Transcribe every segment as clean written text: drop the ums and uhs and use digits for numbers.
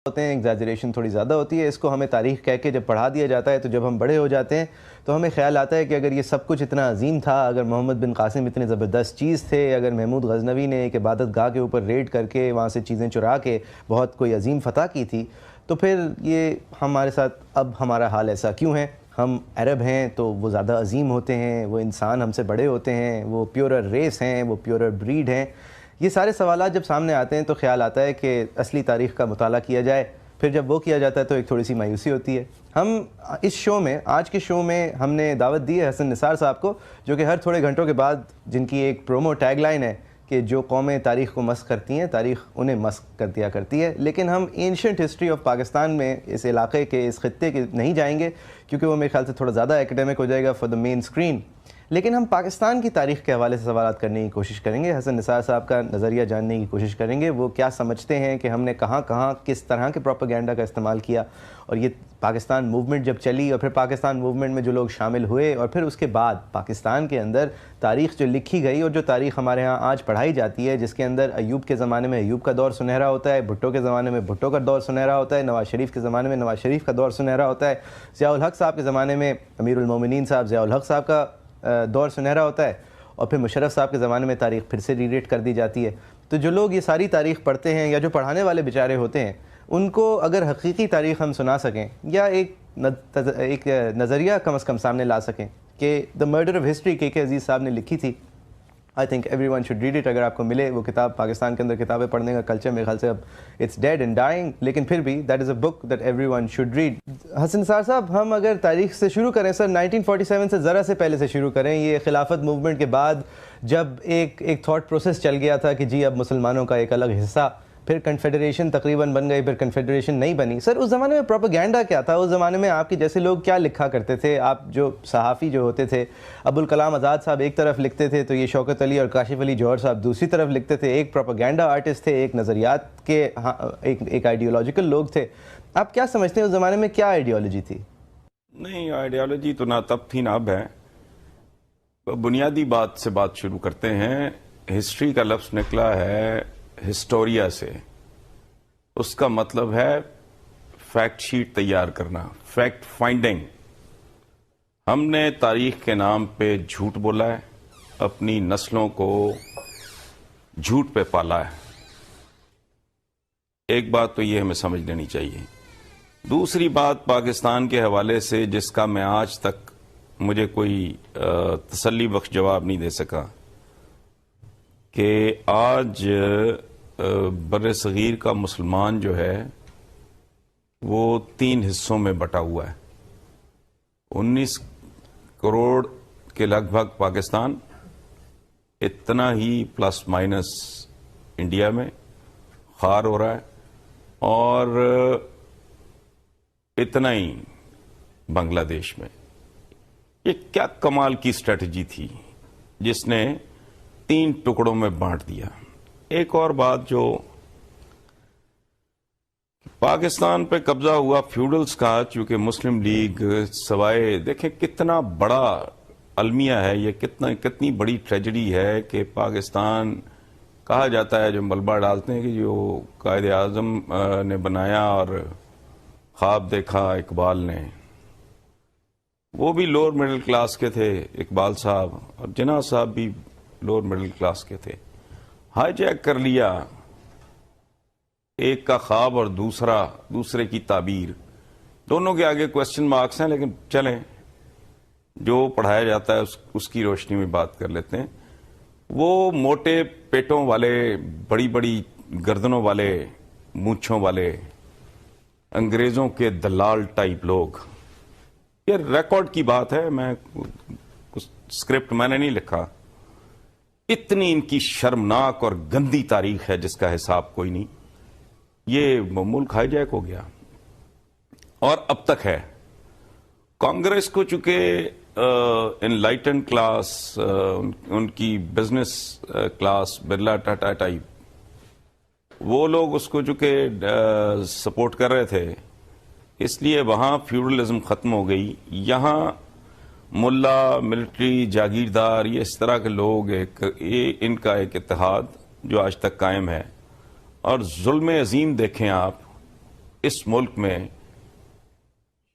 ہوتے ہیں, ایگزیجریشن تھوڑی زیادہ ہوتی ہے. اس کو ہمیں تاریخ کہہ کے جب پڑھا دیا جاتا ہے تو جب ہم بڑے ہو جاتے ہیں تو ہمیں خیال آتا ہے کہ اگر یہ سب کچھ اتنا عظیم تھا, اگر محمد بن قاسم اتنے زبردست چیز تھے, اگر محمود غزنوی نے ایک عبادت گاہ کے اوپر ریڈ کر کے وہاں سے چیزیں چرا کے بہت کوئی عظیم فتح کی تھی, تو پھر یہ ہمارے ساتھ اب ہمارا حال ایسا کیوں ہے؟ ہم عرب ہیں تو وہ زیادہ عظیم ہوتے ہیں, وہ انسان ہم سے بڑے ہوتے ہیں, وہ پیورر ریس ہیں, وہ پیورر بریڈ ہیں. یہ سارے سوالات جب سامنے آتے ہیں تو خیال آتا ہے کہ اصلی تاریخ کا مطالعہ کیا جائے. پھر جب وہ کیا جاتا ہے تو ایک تھوڑی سی مایوسی ہوتی ہے. ہم اس شو میں, آج کے شو میں ہم نے دعوت دی ہے حسن نثار صاحب کو, جو کہ ہر تھوڑے گھنٹوں کے بعد, جن کی ایک پرومو ٹیگ لائن ہے کہ جو قومیں تاریخ کو مسخ کرتی ہیں تاریخ انہیں مسخ کر دیا کرتی ہے. لیکن ہم اینشنٹ ہسٹری آف پاکستان میں اس علاقے کے, اس خطے کے نہیں جائیں گے, کیونکہ وہ میرے خیال سے تھوڑا زیادہ ایکیڈیمک ہو جائے گا فار دا مین اسکرین. لیکن ہم پاکستان کی تاریخ کے حوالے سے سوالات کرنے کی کوشش کریں گے. حسن نثار صاحب کا نظریہ جاننے کی کوشش کریں گے, وہ کیا سمجھتے ہیں کہ ہم نے کہاں کہاں کس طرح کے پروپیگنڈا کا استعمال کیا, اور یہ پاکستان موومنٹ جب چلی اور پھر پاکستان موومنٹ میں جو لوگ شامل ہوئے, اور پھر اس کے بعد پاکستان کے اندر تاریخ جو لکھی گئی, اور جو تاریخ ہمارے ہاں آج پڑھائی جاتی ہے, جس کے اندر ایوب کے زمانے میں ایوب کا دور سنہرا ہوتا ہے, بھٹو کے زمانے میں بھٹو کا دور سنہرا ہوتا ہے, نواز شریف کے زمانے میں نواز شریف کا دور سنہرا ہوتا ہے, ضیاء الحق صاحب کے زمانے میں امیر المومنین صاحب ضیاء الحق صاحب کا دور سنہرا ہوتا ہے, اور پھر مشرف صاحب کے زمانے میں تاریخ پھر سے ری ریٹ کر دی جاتی ہے. تو جو لوگ یہ ساری تاریخ پڑھتے ہیں, یا جو پڑھانے والے بیچارے ہوتے ہیں, ان کو اگر حقیقی تاریخ ہم سنا سکیں, یا ایک نظریہ کم از کم سامنے لا سکیں کہ دا مرڈر آف ہسٹری کے عزیز صاحب نے لکھی تھی, I think every one should read it. اگر آپ کو ملے وہ کتاب, پاکستان کے اندر کتابیں پڑھنے کا کلچر میرے خیال سے اب اٹس ڈیڈ اینڈ ڈائنگ, لیکن پھر بھی that is a book that every one should read. Hasan Nisar صاحب, ہم اگر تاریخ سے شروع کریں سر, 1947 سے ذرا سے پہلے سے شروع کریں. یہ خلافت موومنٹ کے بعد جب ایک تھاٹ پروسیس چل گیا تھا کہ جی اب مسلمانوں کا ایک الگ حصہ, پھر کنفیڈریشن تقریباً بن گئی, پھر کنفیڈریشن نہیں بنی. سر اس زمانے میں پروپیگنڈا کیا تھا؟ اس زمانے میں آپ کے جیسے لوگ کیا لکھا کرتے تھے؟ آپ جو صحافی جو ہوتے تھے, ابوالکلام آزاد صاحب ایک طرف لکھتے تھے تو یہ شوکت علی اور کاشف علی جوہر صاحب دوسری طرف لکھتے تھے. ایک پروپیگنڈا آرٹسٹ تھے, ایک نظریات کے ایک آئیڈیولوجیکل لوگ تھے. آپ کیا سمجھتے ہیں اس زمانے میں کیا آئیڈیالوجی تھی؟ نہیں, آئیڈیالوجی تو نہ تب تھی نہ اب ہے. بنیادی بات سے بات شروع کرتے ہیں. ہسٹری کا لفظ نکلا ہے ہسٹوریا سے. اس کا مطلب ہے فیکٹ شیٹ تیار کرنا, فیکٹ فائنڈنگ. ہم نے تاریخ کے نام پہ جھوٹ بولا ہے, اپنی نسلوں کو جھوٹ پہ پالا ہے. ایک بات تو یہ ہمیں سمجھ لینی چاہیے. دوسری بات پاکستان کے حوالے سے, جس کا میں آج تک مجھے کوئی تسلی بخش جواب نہیں دے سکا, کہ آج بر صغیر کا مسلمان جو ہے وہ 3 حصوں میں بٹا ہوا ہے. 19 کروڑ کے لگ بھگ پاکستان, اتنا ہی پلس مائنس انڈیا میں خوار ہو رہا ہے, اور اتنا ہی بنگلہ دیش میں. یہ کیا کمال کی اسٹریٹجی تھی جس نے 3 ٹکڑوں میں بانٹ دیا. ایک اور بات, جو پاکستان پہ قبضہ ہوا فیوڈلز کا, چونکہ مسلم لیگ سوائے, دیکھیں کتنا بڑا المیہ ہے یہ, کتنی بڑی ٹریجڈی ہے کہ پاکستان کہا جاتا ہے, جو ملبہ ڈالتے ہیں کہ جو قائد اعظم نے بنایا اور خواب دیکھا اقبال نے, وہ بھی لوور مڈل کلاس کے تھے, اقبال صاحب, اور جناح صاحب بھی لوور مڈل کلاس کے تھے. ہائی جیک کر لیا ایک کا خواب اور دوسرے کی تعبیر. دونوں کے آگے کوسچن مارکس ہیں, لیکن چلیں جو پڑھایا جاتا ہے اس کی روشنی میں بات کر لیتے ہیں. وہ موٹے پیٹوں والے, بڑی بڑی گردنوں والے, مونچھوں والے, انگریزوں کے دلال ٹائپ لوگ. یہ ریکارڈ کی بات ہے, میں اسکرپٹ میں نے نہیں لکھا. اتنی ان کی شرمناک اور گندی تاریخ ہے جس کا حساب کوئی نہیں. یہ ملک ہائی جیک ہو گیا اور اب تک ہے. کانگریس کو چونکہ انلائٹن کلاس, ان کی business class, Birla Tata type, وہ لوگ اس کو چونکہ سپورٹ کر رہے تھے, اس لیے وہاں فیوڈلزم ختم ہو گئی. یہاں ملا, ملٹری, جاگیردار, یہ اس طرح کے لوگ, ان کا ایک اتحاد جو آج تک قائم ہے. اور ظلم عظیم دیکھیں آپ, اس ملک میں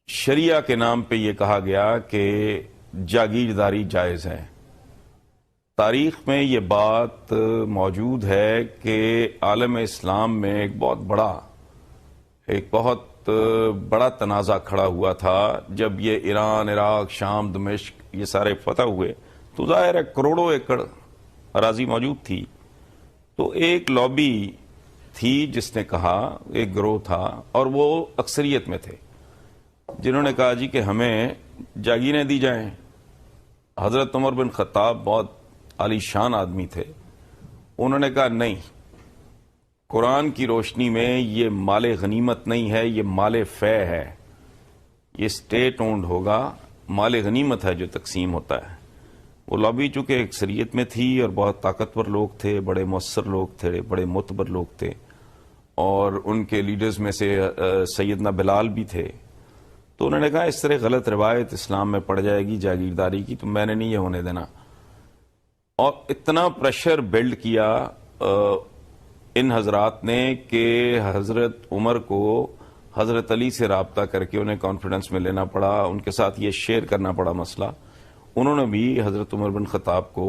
شریعہ کے نام پہ یہ کہا گیا کہ جاگیرداری جائز ہے. تاریخ میں یہ بات موجود ہے کہ عالم اسلام میں ایک بہت بڑا تنازع کھڑا ہوا تھا جب یہ ایران، عراق، شام، دمشق یہ سارے فتح ہوئے تو ظاہر ہے کروڑوں ایکڑ اراضی موجود تھی. تو ایک لابی تھی جس نے کہا، ایک گروہ تھا اور وہ اکثریت میں تھے، جنہوں نے کہا جی کہ ہمیں جاگیریں دی جائیں. حضرت عمر بن خطاب بہت عالی شان آدمی تھے، انہوں نے کہا نہیں، قرآن کی روشنی میں یہ مال غنیمت نہیں ہے، یہ مال فے ہے، یہ اسٹیٹ اونڈ ہوگا، مال غنیمت ہے جو تقسیم ہوتا ہے. وہ لابی چونکہ اکثریت میں تھی اور بہت طاقتور لوگ تھے، بڑے مؤثر لوگ تھے، بڑے معتبر لوگ تھے، اور ان کے لیڈرز میں سے سیدنا بلال بھی تھے. تو انہوں نے کہا اس طرح غلط روایت اسلام میں پڑ جائے گی جاگیرداری کی، تو میں نے نہیں یہ ہونے دینا. اور اتنا پریشر بلڈ کیا ان حضرات نے کہ حضرت عمر کو حضرت علی سے رابطہ کر کے انہیں کانفیڈنس میں لینا پڑا، ان کے ساتھ یہ شیئر کرنا پڑا مسئلہ. انہوں نے بھی حضرت عمر بن خطاب کو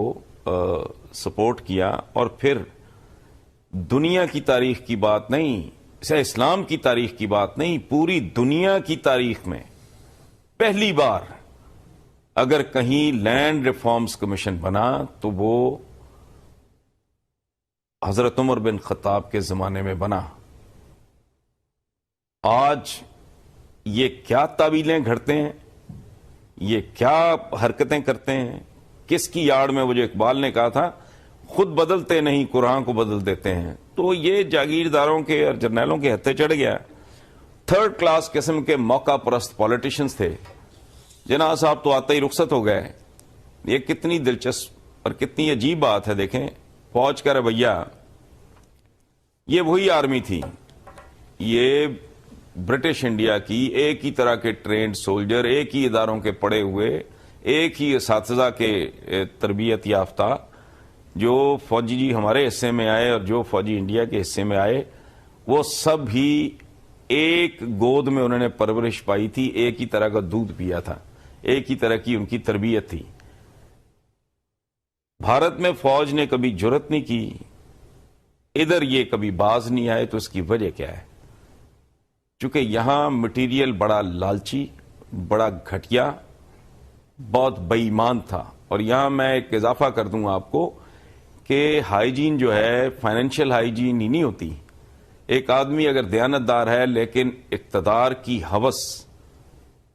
سپورٹ کیا. اور پھر دنیا کی تاریخ کی بات نہیں، اسے اسلام کی تاریخ کی بات نہیں، پوری دنیا کی تاریخ میں پہلی بار اگر کہیں لینڈ ریفارمز کمیشن بنا تو وہ حضرت عمر بن خطاب کے زمانے میں بنا. آج یہ کیا تعویلیں گھڑتے ہیں، یہ کیا حرکتیں کرتے ہیں، کس کی یاڑ میں؟ وہ جو اقبال نے کہا تھا خود بدلتے نہیں قرآن کو بدل دیتے ہیں. تو یہ جاگیرداروں کے اور جرنیلوں کے ہتھے چڑھ گیا. تھرڈ کلاس قسم کے موقع پرست پولیٹیشنز تھے. جناح صاحب تو آتے ہی رخصت ہو گئے. یہ کتنی دلچسپ اور کتنی عجیب بات ہے. دیکھیں فوج کا رویہ، یہ وہی آرمی تھی، یہ برٹش انڈیا کی ایک ہی طرح کے ٹرینڈ سولجر، ایک ہی اداروں کے پڑے ہوئے، ایک ہی اساتذہ کے تربیت یافتہ، جو فوجی جی ہمارے حصے میں آئے اور جو فوجی انڈیا کے حصے میں آئے، وہ سب ہی ایک گود میں انہوں نے پرورش پائی تھی، ایک ہی طرح کا دودھ پیا تھا، ایک ہی طرح کی ان کی تربیت تھی. بھارت میں فوج نے کبھی جرت نہیں کی، ادھر یہ کبھی باز نہیں آئے. تو اس کی وجہ کیا ہے؟ چونکہ یہاں مٹیریل بڑا لالچی، بڑا گھٹیا، بہت بے ایمان تھا. اور یہاں میں ایک اضافہ کر دوں آپ کو کہ ہائیجین جو ہے فائنینشیل ہائیجین ہی نہیں ہوتی. ایک آدمی اگر دیانتدار ہے لیکن اقتدار کی ہوس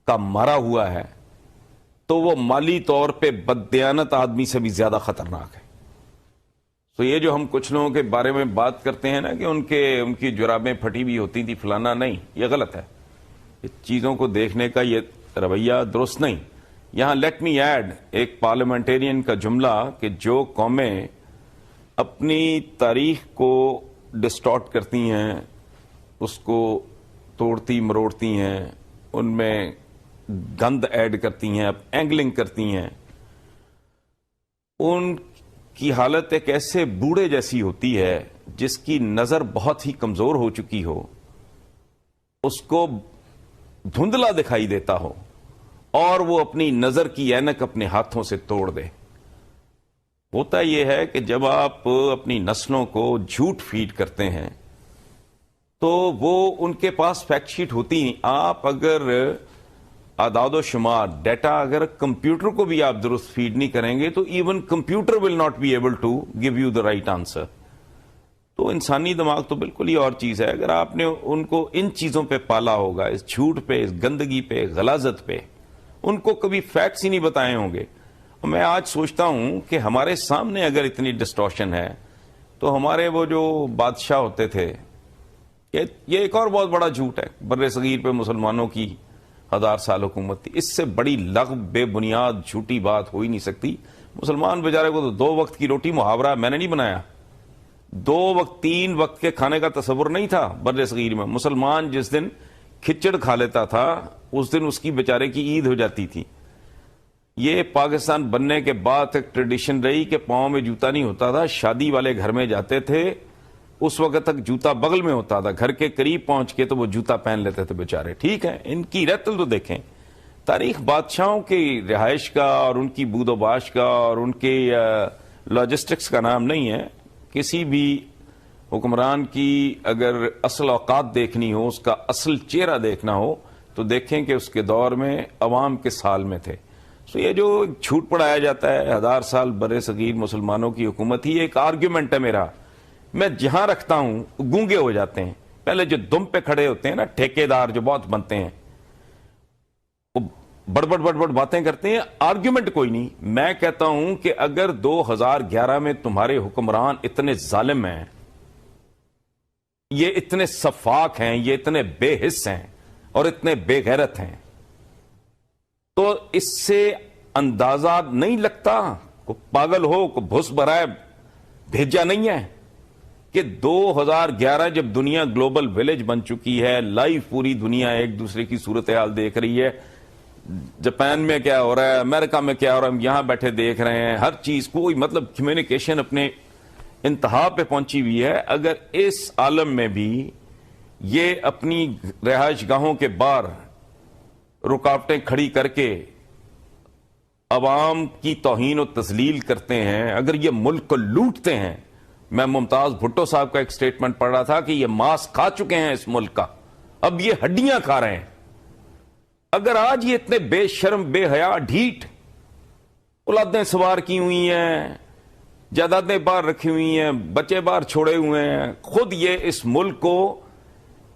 کا مارا ہوا ہے تو وہ مالی طور پہ بددیانت آدمی سے بھی زیادہ خطرناک ہے. تو یہ جو ہم کچھ لوگوں کے بارے میں بات کرتے ہیں نا کہ ان کی جرابیں پھٹی ہوئی ہوتی تھی فلانا، نہیں، یہ غلط ہے. اس چیزوں کو دیکھنے کا یہ رویہ درست نہیں. یہاں لیٹ می ایڈ ایک پارلیمنٹرین کا جملہ کہ جو قومیں اپنی تاریخ کو ڈسٹارٹ کرتی ہیں، اس کو توڑتی مروڑتی ہیں، ان میں گند ایڈ کرتی ہیں، اینگلنگ کرتی ہیں، ان کی حالت ایک ایسے بوڑھے جیسی ہوتی ہے جس کی نظر بہت ہی کمزور ہو چکی ہو، اس کو دھندلا دکھائی دیتا ہو اور وہ اپنی نظر کی اینک اپنے ہاتھوں سے توڑ دے. ہوتا یہ ہے کہ جب آپ اپنی نسلوں کو جھوٹ فیڈ کرتے ہیں تو وہ ان کے پاس فیکٹ شیٹ ہوتی ہیں. آپ اگر اعداد و شمار ڈیٹا اگر کمپیوٹر کو بھی آپ درست فیڈ نہیں کریں گے تو even computer will not be able to give you the right answer. تو انسانی دماغ تو بالکل ہی اور چیز ہے. اگر آپ نے ان کو ان چیزوں پہ پالا ہوگا، اس جھوٹ پہ، اس گندگی پہ، غلاظت پہ، ان کو کبھی فیکٹس ہی نہیں بتائے ہوں گے. میں آج سوچتا ہوں کہ ہمارے سامنے اگر اتنی ڈسٹورشن ہے تو ہمارے وہ جو بادشاہ ہوتے تھے، یہ ایک اور بہت بڑا جھوٹ ہے. بر صغیر پہ مسلمانوں کی 1000 سال حکومت تھی. اس سے بڑی لغو بے بنیاد جھوٹی بات ہو ہی نہیں سکتی. مسلمان بیچارے کو تو 2 وقت کی روٹی محاورہ میں نے نہیں بنایا، 2 وقت 3 وقت کے کھانے کا تصور نہیں تھا بر صغیر میں. مسلمان جس دن کھچڑ کھا لیتا تھا اس دن اس کی بیچارے کی عید ہو جاتی تھی. یہ پاکستان بننے کے بعد ایک ٹریڈیشن رہی کہ پاؤں میں جوتا نہیں ہوتا تھا. شادی والے گھر میں جاتے تھے، اس وقت تک جوتا بغل میں ہوتا تھا, گھر کے قریب پہنچ کے تو وہ جوتا پہن لیتے تھے بیچارے. ٹھیک ہے, ان کی رتل تو دیکھیں, تاریخ بادشاہوں کی رہائش کا اور ان کی بود و باش کا اور ان کے لاجسٹکس کا نام نہیں ہے. کسی بھی حکمران کی اگر اصل اوقات دیکھنی ہو, اس کا اصل چہرہ دیکھنا ہو, تو دیکھیں کہ اس کے دور میں عوام کے سال میں تھے. تو یہ جو جھوٹ پڑھایا جاتا ہے 1000 سال بر صغیر مسلمانوں کی حکومت ہی ایک آرگیومنٹ ہے میرا. میں جہاں رکھتا ہوں گونگے ہو جاتے ہیں. پہلے جو دم پہ کھڑے ہوتے ہیں نا ٹھیکیدار جو بہت بنتے ہیں, وہ بڑبڑ باتیں کرتے ہیں, آرگیومنٹ کوئی نہیں. میں کہتا ہوں کہ اگر 2011 میں تمہارے حکمران اتنے ظالم ہیں, یہ اتنے سفاک ہیں, یہ اتنے بے حس ہیں اور اتنے بے غیرت ہیں, تو اس سے اندازہ نہیں لگتا کو پاگل ہو, کو بھس برائے بھیجا نہیں ہے کہ 2011 جب دنیا گلوبل ویلیج بن چکی ہے, لائیو پوری دنیا ایک دوسرے کی صورتحال دیکھ رہی ہے, جاپان میں کیا ہو رہا ہے, امریکہ میں کیا ہو رہا ہے, ہم یہاں بیٹھے دیکھ رہے ہیں, ہر چیز کوئی مطلب کمیونیکیشن اپنے انتہا پہ پہنچی ہوئی ہے. اگر اس عالم میں بھی یہ اپنی رہائش گاہوں کے باہر رکاوٹیں کھڑی کر کے عوام کی توہین و تذلیل کرتے ہیں, اگر یہ ملک کو لوٹتے ہیں. میں ممتاز بھٹو صاحب کا ایک سٹیٹمنٹ پڑھ رہا تھا کہ یہ ماس کھا چکے ہیں اس ملک کا, اب یہ ہڈیاں کھا رہے ہیں. اگر آج یہ اتنے بے شرم بے حیا ڈھیٹ, اولادیں سوار کی ہوئی ہیں, جائیدادیں باہر رکھی ہوئی ہیں, بچے باہر چھوڑے ہوئے ہیں, خود یہ اس ملک کو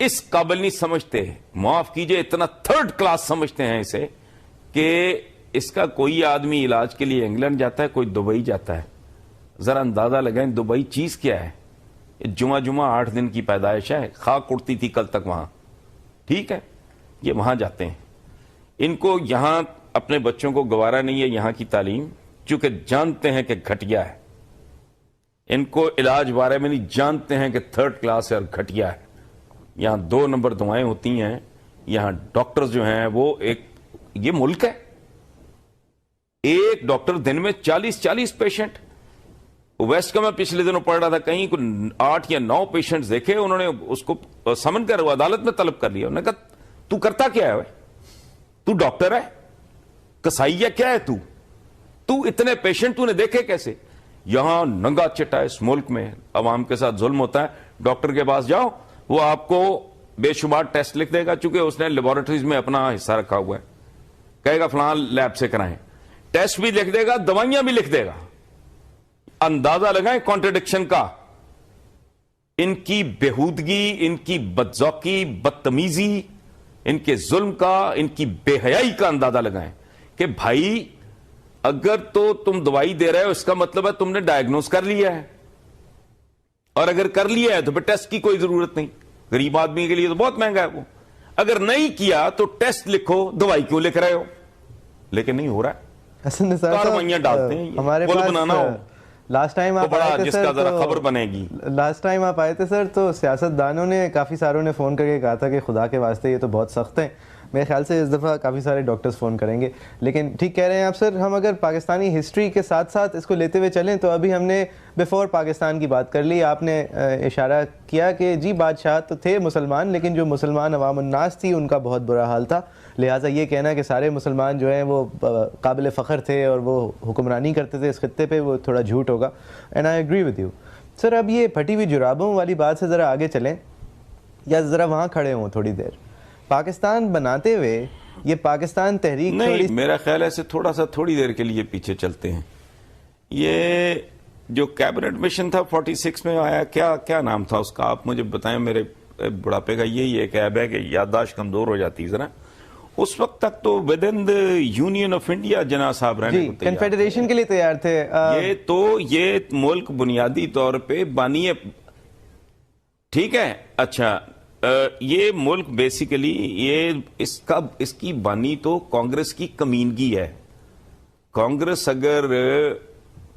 اس قابل نہیں سمجھتے, معاف کیجئے اتنا تھرڈ کلاس سمجھتے ہیں اسے, کہ اس کا کوئی آدمی علاج کے لیے انگلینڈ جاتا ہے, کوئی دبئی جاتا ہے. ذرا اندازہ لگائیں دبئی چیز کیا ہے. جمعہ 8 دن کی پیدائش ہے, خاک اڑتی تھی کل تک وہاں. ٹھیک ہے, یہ وہاں جاتے ہیں. ان کو یہاں اپنے بچوں کو گوارا نہیں ہے یہاں کی تعلیم, چونکہ جانتے ہیں کہ گھٹیا ہے. ان کو علاج بارے میں نہیں, جانتے ہیں کہ تھرڈ کلاس ہے اور گھٹیا ہے. یہاں 2 نمبر دوائیں ہوتی ہیں. یہاں ڈاکٹرز جو ہیں وہ یہ ملک ہے, ایک ڈاکٹر دن میں 40 پیشنٹ. ویسٹ کا میں پچھلے دنوں پڑھ رہا تھا, کہیں کو 8 یا 9 پیشنٹ دیکھے, انہوں نے اس کو سمن کر عدالت میں طلب کر لیا. انہوں نے کہا تو کرتا کیا ہے, تو ڈاکٹر ہے, کسائی ہے, کیا ہے تو اتنے پیشنٹ تو نے دیکھے کیسے؟ یہاں ننگا چٹا اس ملک میں عوام کے ساتھ ظلم ہوتا ہے. ڈاکٹر کے پاس جاؤ, وہ آپ کو بے شمار ٹیسٹ لکھ دے گا, چونکہ اس نے لیبارٹریز میں اپنا حصہ رکھا ہوا ہے, کہے گا فلاں لیب سے کرائیں, ٹیسٹ بھی لکھ دے گا, دوائیاں بھی لکھ دے گا. اندازہ لگائیں کانٹرڈکشن کا, ان کی بےہودگی, ان کی بدذوقی, بدتمیزی, ان کے ظلم کا, ان کی بے حیائی کا اندازہ لگائیں کہ بھائی اگر تو تم دوائی دے رہے ہو اس کا مطلب ہے تم نے ڈائیگنوز کر لیا ہے, اور اگر کر لیا ہے تو پھر ٹیسٹ کی کوئی ضرورت نہیں. غریب آدمی کے لیے تو بہت مہنگا ہے وہ. اگر نہیں کیا تو ٹیسٹ لکھو, دوائی کیوں لکھ رہے ہو؟ لیکن نہیں ہو رہا ہے, کارروائیاں ڈالتے ہیں. ہمارے پل بنانا ہو لاسٹ ٹائم آپ آئے تھے سر, خبر بنے گی. لاسٹ ٹائم آپ آئے تھے سر, تو سیاست دانوں نے کافی ساروں نے فون کر کے کہا تھا کہ خدا کے واسطے یہ تو بہت سخت ہیں. میرے خیال سے اس دفعہ کافی سارے ڈاکٹرز فون کریں گے. لیکن ٹھیک کہہ رہے ہیں آپ سر, ہم اگر پاکستانی ہسٹری کے ساتھ ساتھ اس کو لیتے ہوئے چلیں تو ابھی ہم نے بیفور پاکستان کی بات کر لی. آپ نے اشارہ کیا کہ جی بادشاہ تو تھے مسلمان, لیکن جو مسلمان عوام الناس تھی ان کا بہت برا حال تھا. لہٰذا یہ کہنا کہ سارے مسلمان جو ہیں وہ قابل فخر تھے اور وہ حکمرانی کرتے تھے اس خطے پہ, وہ تھوڑا جھوٹ ہوگا. And I agree with you sir. اب یہ پھٹی ہوئی جرابوں والی بات سے ذرا آگے چلیں, یا ذرا وہاں کھڑے ہوں تھوڑی دیر. پاکستان بناتے ہوئے یہ پاکستان تحریک نہیں, میرا خیال ہے تھوڑا سا تھوڑی دیر کے لیے پیچھے چلتے ہیں. یہ جو کیبنٹ مشن تھا 46 میں آیا, کیا نام تھا اس کا, آپ مجھے بتائیں. میرے بڑھاپے کا یہی ایک عیب ہے کہ یادداشت کمزور ہو جاتی ہے ذرا. اس وقت تک تو within the union of India Jinnah صاحب رہنے کو تیار, کنفیڈریشن کے لیے تیار تھے. یہ ملک بنیادی طور پہ بانی ہے, ٹھیک ہے. اچھا, یہ ملک بیسیکلی اس کی بانی تو کانگریس کی کمینگی ہے. کانگریس اگر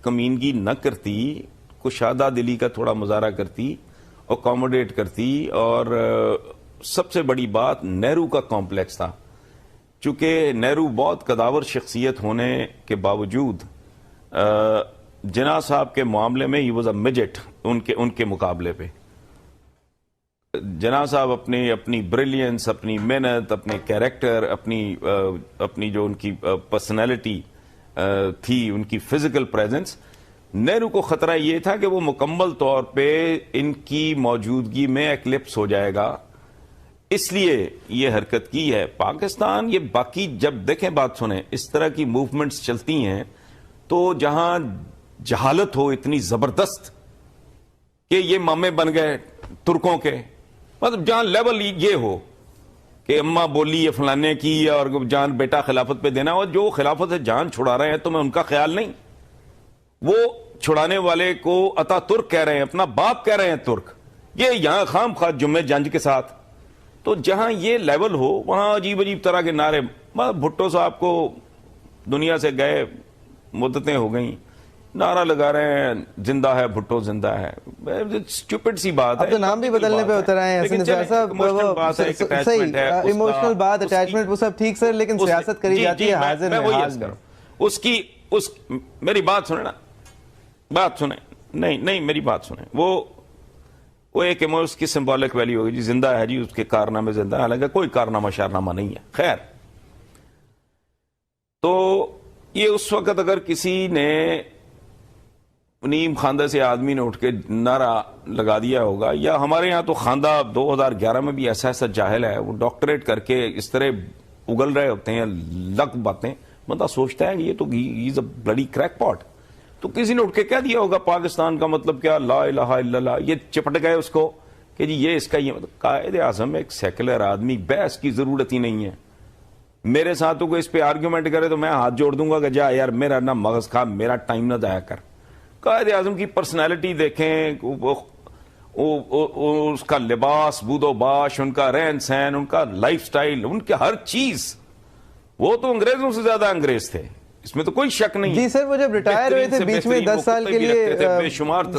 کمینگی نہ کرتی, کشادہ دلی کا تھوڑا مظاہرہ کرتی, اکوموڈیٹ کرتی, اور سب سے بڑی بات نہرو کا کمپلیکس تھا. چونکہ نہرو بہت قداور شخصیت ہونے کے باوجود جناح صاحب کے معاملے میں ہی واز اے میجٹ ان کے مقابلے پہ. جناح صاحب اپنی بریلینس، اپنی محنت، اپنے کیریکٹر، اپنی جو ان کی پرسنالٹی تھی، ان کی فزیکل پریزنس، نہرو کو خطرہ یہ تھا کہ وہ مکمل طور پہ ان کی موجودگی میں ایکلپس ہو جائے گا، اس لیے یہ حرکت کی ہے۔ پاکستان یہ باقی جب دیکھیں، بات سنیں، اس طرح کی موومنٹس چلتی ہیں تو جہاں جہالت ہو اتنی زبردست کہ یہ مامے بن گئے ترکوں کے، مطلب جہاں لیول یہ ہو کہ اماں بولی یہ فلانے کی اور جان بیٹا خلافت پہ دینا، اور جو خلافت سے جان چھڑا رہے ہیں تو میں ان کا خیال نہیں، وہ چھڑانے والے کو اتا ترک کہہ رہے ہیں، اپنا باپ کہہ رہے ہیں ترک، یہ یہاں خام خواہ جمعہ جنج کے ساتھ۔ تو جہاں یہ لیول ہو وہاں عجیب عجیب طرح کے نعرے، بھٹو صاحب کو دنیا سے گئے مدتیں ہو گئیں، نعرہ لگا رہے ہیں زندہ ہے بھٹو زندہ ہے، اسٹوپڈ سی بات ہے۔ اب تو نام بھی بدلنے پہ اتر آئے ہیں حسن نثار صاحب، صحیح ایموشنل بات، اٹیچمنٹ وہ سب ٹھیک سر، لیکن سیاست کری جاتی ہے حاضر میں حال میں۔ اس میری بات سنیں نا، بات سنیں، نہیں میری بات سنیں، وہ ایک اس کی سمبولک ویلیو ہوگی جی، زندہ ہے جی، اس کے کارنامے زندہ ہے، حالانکہ کوئی کارنامہ شارنامہ نہیں ہے۔ خیر، تو یہ اس وقت اگر کسی نے نیم خاندہ سے آدمی نے اٹھ کے نعرہ لگا دیا ہوگا، یا ہمارے ہاں تو خاندہ 2011 میں بھی ایسا جاہل ہے، وہ ڈاکٹریٹ کر کے اس طرح اگل رہے ہوتے ہیں لگ باتیں، بندہ سوچتا ہے کہ یہ تو ہی از اے بلڈی کریک پاٹ۔ تو کسی نے اٹھ کے کہہ دیا ہوگا پاکستان کا مطلب کیا، لا الہ الا اللہ، یہ چپٹ گئے اس کو کہ جی یہ اس کا یہ مطلب۔ قائد اعظم ایک سیکولر آدمی، بحث کی ضرورت ہی نہیں ہے۔ میرے ساتھ کوئی اس پہ آرگیومنٹ کرے تو میں ہاتھ جوڑ دوں گا کہ جا یار میرا نہ مغز کھا، میرا ٹائم نہ ضائع کر۔ قائد اعظم کی پرسنالٹی دیکھیں، اس کا لباس، بود و باش، ان کا رہن سہن، ان کا لائف سٹائل، ان کے ہر چیز، وہ تو انگریزوں سے زیادہ انگریز تھے، اس میں تو کوئی شک نہیں۔ جی سر، وہ جب ریٹائر ہوئے تھے بیچ میں 10 سال کے لیے،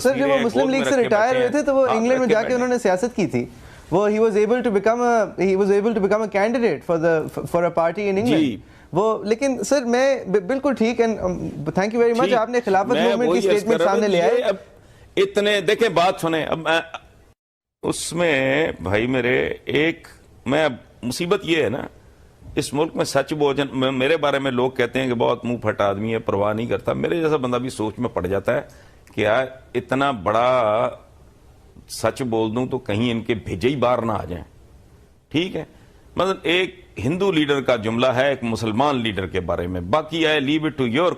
سر جب وہ مسلم لیگ سے ریٹائر ہوئے تھے تو وہ انگلینڈ میں جا کے انہوں نے سیاست کی تھی، وہ he was able to become a candidate for a party in England۔ وہ لیکن سر میں بالکل ٹھیک، and thank you very much, آپ نے خلافت موومنٹ کی اسٹیٹمنٹ سامنے لے آئے۔ اب اتنے دیکھیں، بات سنیں، اب اس میں بھائی میرے ایک میں مصیبت یہ ہے نا، اس ملک میں سچ بولنا، میرے بارے میں لوگ کہتے ہیں کہ بہت منہ پھٹا آدمی ہے، پرواہ نہیں کرتا، میرے جیسا بندہ بھی سوچ میں پڑ جاتا ہے کہ یار اتنا بڑا سچ بول دوں تو کہیں ان کے بھیجے ہی باہر نہ آ جائیں، ٹھیک ہے۔ مطلب ایک ہندو لیڈر کا جملہ ہے ایک مسلمان لیڈر کے بارے میں، باقی I leave it to your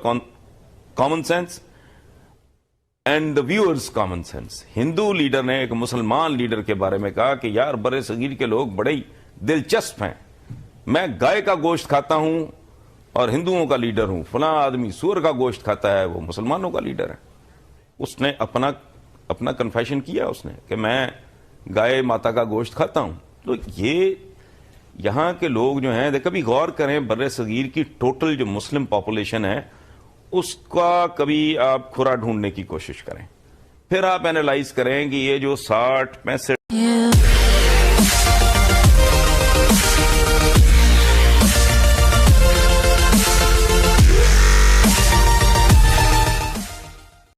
common sense and the viewers common sense. Hindu leader نے ایک مسلمان لیڈر کے بارے میں کہا کہ یار برے صغیر کے لوگ بڑے ہی دلچسپ ہیں، میں گائے کا گوشت کھاتا ہوں اور ہندوؤں کا لیڈر ہوں، فلاں آدمی سور کا گوشت کھاتا ہے، وہ مسلمانوں کا لیڈر ہے۔ اس نے اپنا کنفیشن کیا اس نے کہ میں گائے ماتا کا گوشت کھاتا ہوں۔ تو یہ یہاں کے لوگ جو ہیں کبھی غور کریں، بر صغیر کی ٹوٹل جو مسلم پاپولیشن ہے اس کا کبھی آپ کھرا ڈھونڈنے کی کوشش کریں، پھر آپ اینالائز کریں کہ یہ جو 60-65